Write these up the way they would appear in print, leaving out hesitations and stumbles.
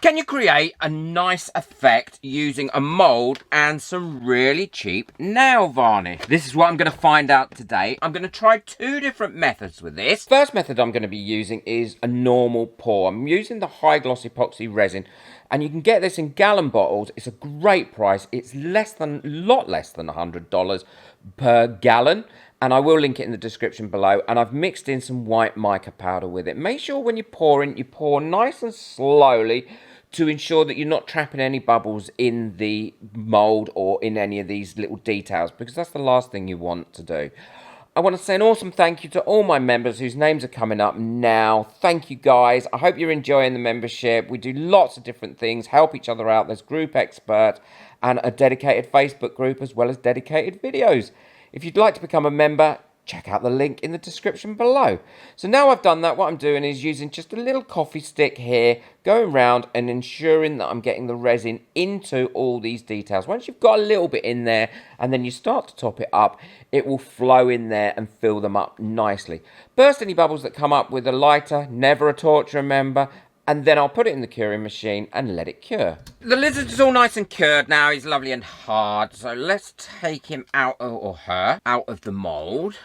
Can you create a nice effect using a mould and some really cheap nail varnish? This is what I'm going to find out today. I'm going to try 2 different methods with this. First method I'm going to be using is a normal pour. I'm using the high gloss epoxy resin, and you can get this in gallon bottles. It's a great price. It's a lot less than $100 per gallon. And I will link it in the description below. And I've mixed in some white mica powder with it. Make sure when you're pouring, you pour nice and slowly to ensure that you're not trapping any bubbles in the mould or in any of these little details, because that's the last thing you want to do. I want to say an awesome thank you to all my members whose names are coming up now. Thank you, guys. I hope you're enjoying the membership. We do lots of different things, help each other out. There's group expert and a dedicated Facebook group, as well as dedicated videos. If you'd like to become a member, check out the link in the description below. So now I've done that, what I'm doing is using just a little coffee stick here, going around and ensuring that I'm getting the resin into all these details. Once you've got a little bit in there and then you start to top it up, it will flow in there and fill them up nicely. Burst any bubbles that come up with a lighter, never a torch, remember. And then I'll put it in the curing machine and let it cure. The lizard is all nice and cured now. He's lovely and hard. So let's take him out, or her, out of the mould.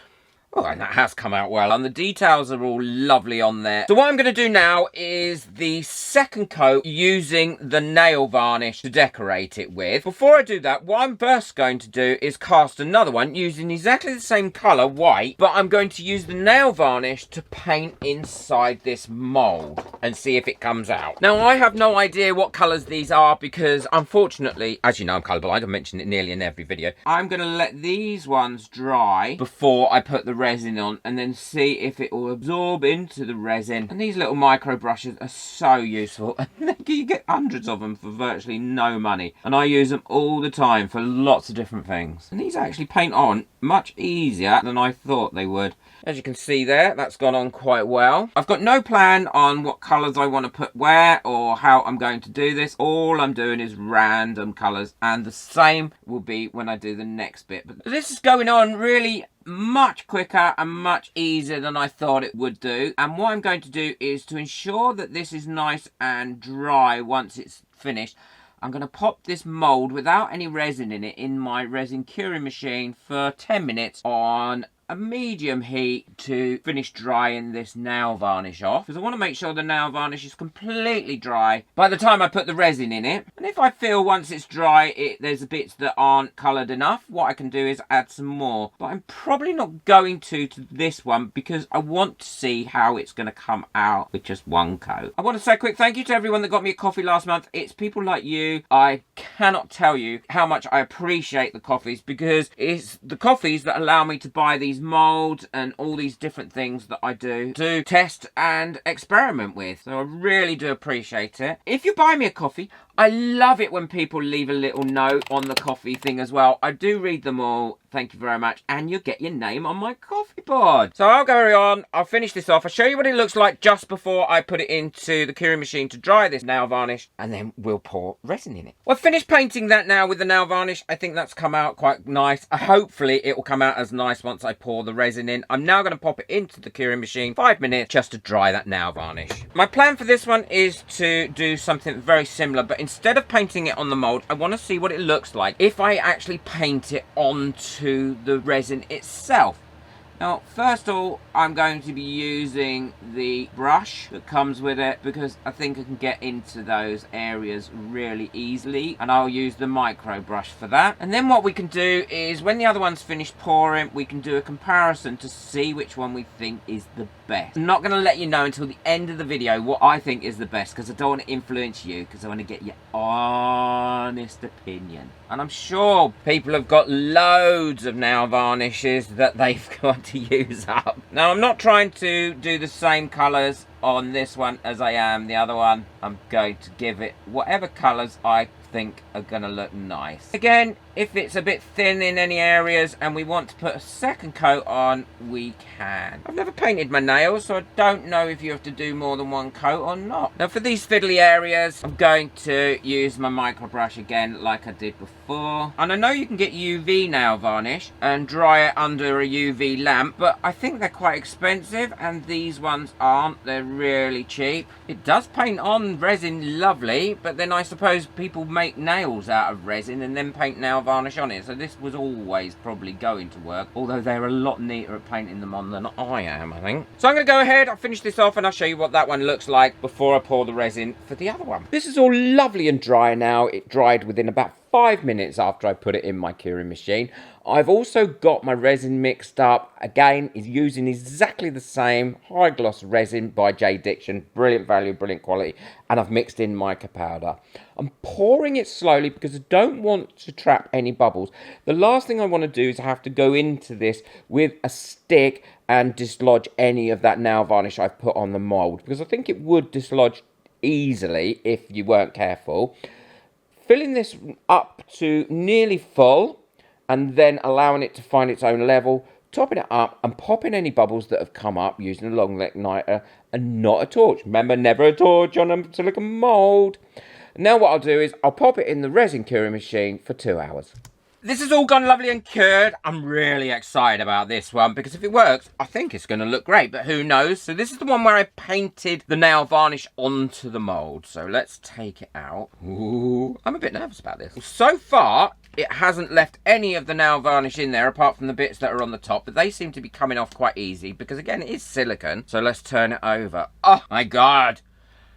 Oh, and that has come out well. And the details are all lovely on there. So what I'm going to do now is the second coat using the nail varnish to decorate it with. Before I do that, what I'm first going to do is cast another one using exactly the same colour, white. But I'm going to use the nail varnish to paint inside this mould and see if it comes out. Now, I have no idea what colours these are because, unfortunately, as you know, I'm colourblind. I've mentioned it nearly in every video. I'm going to let these ones dry before I put the resin on and then see if it will absorb into the resin. And these little micro brushes are so useful. You get hundreds of them for virtually no money. And I use them all the time for lots of different things. And these actually paint on much easier than I thought they would. As you can see there, that's gone on quite well. I've got no plan on what colours I want to put where or how I'm going to do this. All I'm doing is random colours, and the same will be when I do the next bit. But this is going on really much quicker and much easier than I thought it would do. And what I'm going to do is to ensure that this is nice and dry once it's finished. I'm going to pop this mould without any resin in it in my resin curing machine for 10 minutes on a medium heat to finish drying this nail varnish off, because I want to make sure the nail varnish is completely dry by the time I put the resin in it. And if I feel once it's dry there's bits that aren't coloured enough, what I can do is add some more. But I'm probably not going to this one because I want to see how it's going to come out with just one coat. I want to say a quick thank you to everyone that got me a coffee last month. It's people like you. I cannot tell you how much I appreciate the coffees, because it's the coffees that allow me to buy these moulds and all these different things that I do to test and experiment with. So I really do appreciate it. If you buy me a coffee, I love it when people leave a little note on the coffee thing as well. I do read them all. Thank you very much. And you'll get your name on my coffee board. So I'll carry on. I'll finish this off. I'll show you what it looks like just before I put it into the curing machine to dry this nail varnish. And then we'll pour resin in it. Well, I've finished painting that now with the nail varnish. I think that's come out quite nice. Hopefully it will come out as nice once I pour the resin in. I'm now going to pop it into the curing machine 5 minutes just to dry that nail varnish. My plan for this one is to do something very similar, but instead of painting it on the mould, I want to see what it looks like if I actually paint it onto the resin itself. Now, first of all, I'm going to be using the brush that comes with it because I think I can get into those areas really easily, and I'll use the micro brush for that. And then what we can do is, when the other one's finished pouring, we can do a comparison to see which one we think is the best. I'm not going to let you know until the end of the video what I think is the best, because I don't want to influence you, because I want to get your honest opinion. And I'm sure people have got loads of nail varnishes that they've got to use up. Now, I'm not trying to do the same colours on this one as I am the other one. I'm going to give it whatever colours I think are gonna look nice. Again, if it's a bit thin in any areas and we want to put a second coat on, we can. I've never painted my nails, so I don't know if you have to do more than one coat or not. Now for these fiddly areas, I'm going to use my micro brush again like I did before. And I know you can get UV nail varnish and dry it under a UV lamp, but I think they're quite expensive and these ones aren't. They're really cheap. It does paint on resin lovely, but then I suppose people make nails out of resin and then paint nail varnish on it, so this was always probably going to work, although they're a lot neater at painting them on than I am, I think. So I'm going to go ahead, I'll finish this off and I'll show you what that one looks like before I pour the resin for the other one. This is all lovely and dry now. It dried within about 5 minutes after I put it in my curing machine. I've also got my resin mixed up. Again, is using exactly the same high gloss resin by J. Diction. Brilliant value, brilliant quality. And I've mixed in mica powder. I'm pouring it slowly because I don't want to trap any bubbles. The last thing I want to do is have to go into this with a stick and dislodge any of that nail varnish I've put on the mould, because I think it would dislodge easily if you weren't careful. Filling this up to nearly full and then allowing it to find its own level, topping it up and popping any bubbles that have come up using a long neck igniter and not a torch. Remember, never a torch on a silicone mould. Now what I'll do is I'll pop it in the resin curing machine for 2 hours. This has all gone lovely and cured. I'm really excited about this one because if it works, I think it's going to look great, but who knows? So this is the one where I painted the nail varnish onto the mould. So let's take it out. Ooh, I'm a bit nervous about this. So far, it hasn't left any of the nail varnish in there apart from the bits that are on the top, but they seem to be coming off quite easy because again, it is silicone. So let's turn it over. Oh my God.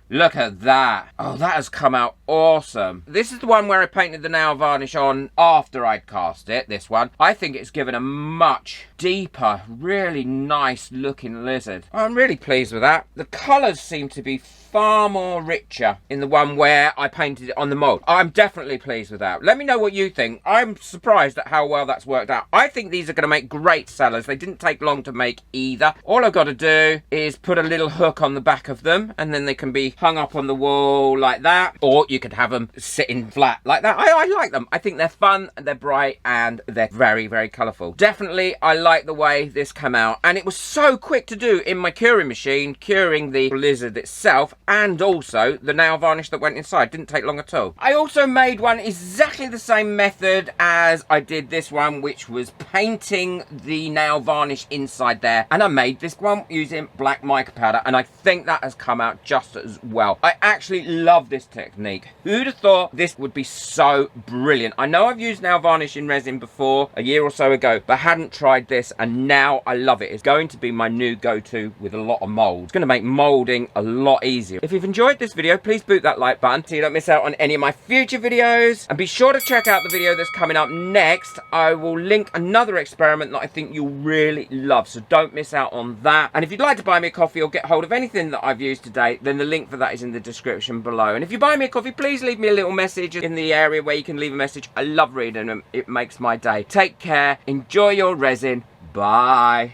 Look at that. Oh, that has come out awesome. This is the one where I painted the nail varnish on after I'd cast it, this one. I think it's given a much deeper, really nice looking lizard. I'm really pleased with that. The colours seem to be far more richer in the one where I painted it on the mould. I'm definitely pleased with that. Let me know what you think. I'm surprised at how well that's worked out. I think these are going to make great sellers. They didn't take long to make either. All I've got to do is put a little hook on the back of them and then they can be hung up on the wall like that, or you could have them sitting flat like that. I like them. I think they're fun, they're bright, and they're very, very colourful. Definitely, I like the way this came out, and it was so quick to do in my curing machine, curing the lizard itself, and also the nail varnish that went inside. Didn't take long at all. I also made one exactly the same method as I did this one, which was painting the nail varnish inside there, and I made this one using black mica powder, and I think that has come out just as well. I actually love this technique. Who'd have thought this would be so brilliant? I know I've used nail varnish in resin before, a year or so ago, but hadn't tried this, and now I love it. It's going to be my new go-to with a lot of moulds. It's going to make moulding a lot easier. If you've enjoyed this video, please boot that like button so you don't miss out on any of my future videos. And be sure to check out the video that's coming up next. I will link another experiment that I think you'll really love, so don't miss out on that. And if you'd like to buy me a coffee or get hold of anything that I've used today, then the link for that is in the description below. And if you buy me a coffee, please leave me a little message in the area where you can leave a message. I love reading them. It makes my day. Take care. Enjoy your resin. Bye.